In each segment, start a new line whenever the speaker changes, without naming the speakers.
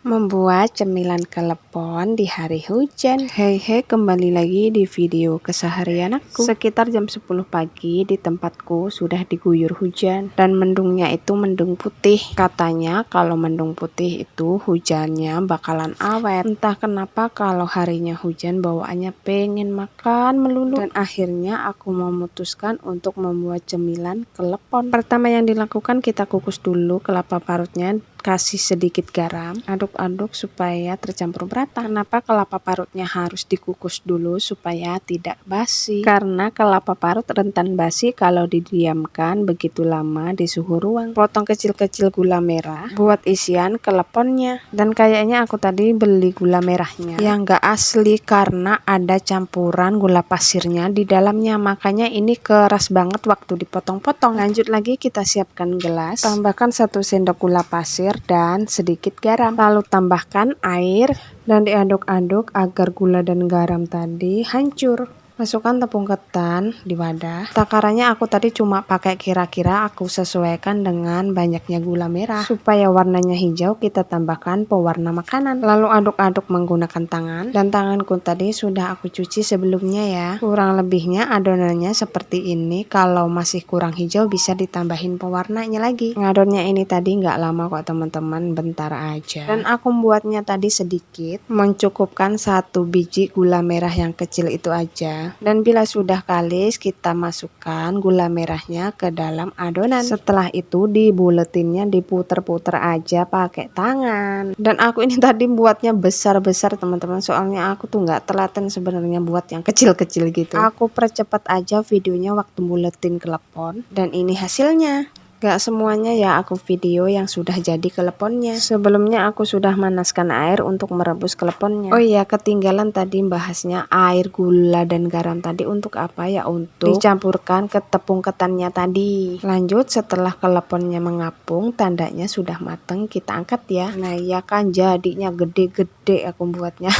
Membuat cemilan kelepon di hari hujan. Hei, kembali lagi di video keseharian aku. Sekitar jam 10 pagi di tempatku sudah diguyur hujan. Dan mendungnya itu mendung putih. Katanya kalau mendung putih itu hujannya bakalan awet. Entah kenapa kalau harinya hujan bawaannya pengen makan melulu. Dan akhirnya aku memutuskan untuk membuat cemilan kelepon. Pertama yang dilakukan, kita kukus dulu kelapa parutnya. Kasih sedikit garam, aduk-aduk supaya tercampur merata. Kenapa kelapa parutnya harus dikukus dulu supaya tidak basi? Karena kelapa parut rentan basi kalau didiamkan begitu lama di suhu ruang. Potong kecil-kecil gula merah buat isian keleponnya. Dan kayaknya aku tadi beli gula merahnya yang gak asli karena ada campuran gula pasirnya di dalamnya. Makanya ini keras banget waktu dipotong-potong. Lanjut lagi, kita siapkan gelas, tambahkan 1 sendok gula pasir dan sedikit garam, lalu tambahkan air dan diaduk-aduk agar gula dan garam tadi hancur. Masukkan tepung ketan di wadah. Takarannya aku tadi cuma pakai kira-kira, aku sesuaikan dengan banyaknya gula merah. Supaya warnanya hijau, kita tambahkan pewarna makanan. Lalu aduk-aduk menggunakan tangan. Dan tanganku tadi sudah aku cuci sebelumnya ya. Kurang lebihnya adonannya seperti ini. Kalau masih kurang hijau bisa ditambahin pewarnanya lagi. Ngadonnya ini tadi nggak lama kok teman-teman, bentar aja. Dan aku membuatnya tadi sedikit, mencukupkan 1 biji gula merah yang kecil itu aja. Dan bila sudah kalis, kita masukkan gula merahnya ke dalam adonan. Setelah itu dibuletinnya, diputer-puter aja pakai tangan. Dan aku ini tadi buatnya besar-besar teman-teman, soalnya aku tuh nggak telaten sebenarnya buat yang kecil-kecil gitu. Aku percepat aja videonya waktu buletin kelepon, dan ini hasilnya. Gak semuanya ya aku video yang sudah jadi keleponnya. Sebelumnya aku sudah manaskan air untuk merebus keleponnya. Oh iya, ketinggalan tadi bahasnya air, gula, dan garam tadi untuk apa ya? Untuk dicampurkan ke tepung ketannya tadi. Lanjut, setelah keleponnya mengapung, tandanya sudah mateng, kita angkat ya. Nah ya kan, jadinya gede-gede aku buatnya.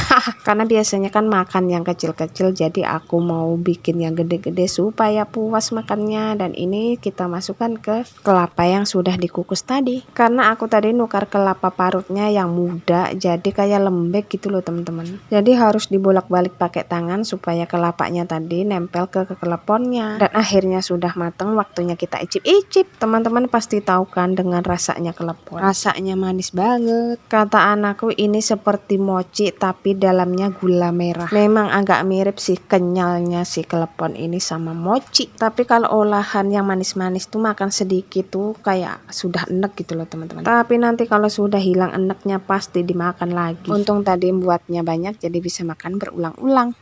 Karena biasanya kan makan yang kecil-kecil, jadi aku mau bikin yang gede-gede supaya puas makannya. Dan ini kita masukkan ke kelapa yang sudah dikukus tadi. Karena aku tadi nukar kelapa parutnya yang muda, jadi kayak lembek gitu loh teman-teman. Jadi harus dibolak-balik pakai tangan supaya kelapanya tadi nempel ke keleponnya. Dan akhirnya sudah mateng, waktunya kita icip-icip. Teman-teman pasti tahu kan dengan rasanya kelepon. Rasanya manis banget. Kata anakku ini seperti mochi tapi dalamnya gula merah. Memang agak mirip sih kenyalnya si kelepon ini sama mochi. Tapi kalau olahan yang manis-manis tuh makan sedikit tuh kayak sudah enek gitu loh teman-teman. Tapi nanti kalau sudah hilang eneknya pasti dimakan lagi. Untung tadi buatnya banyak jadi bisa makan berulang-ulang.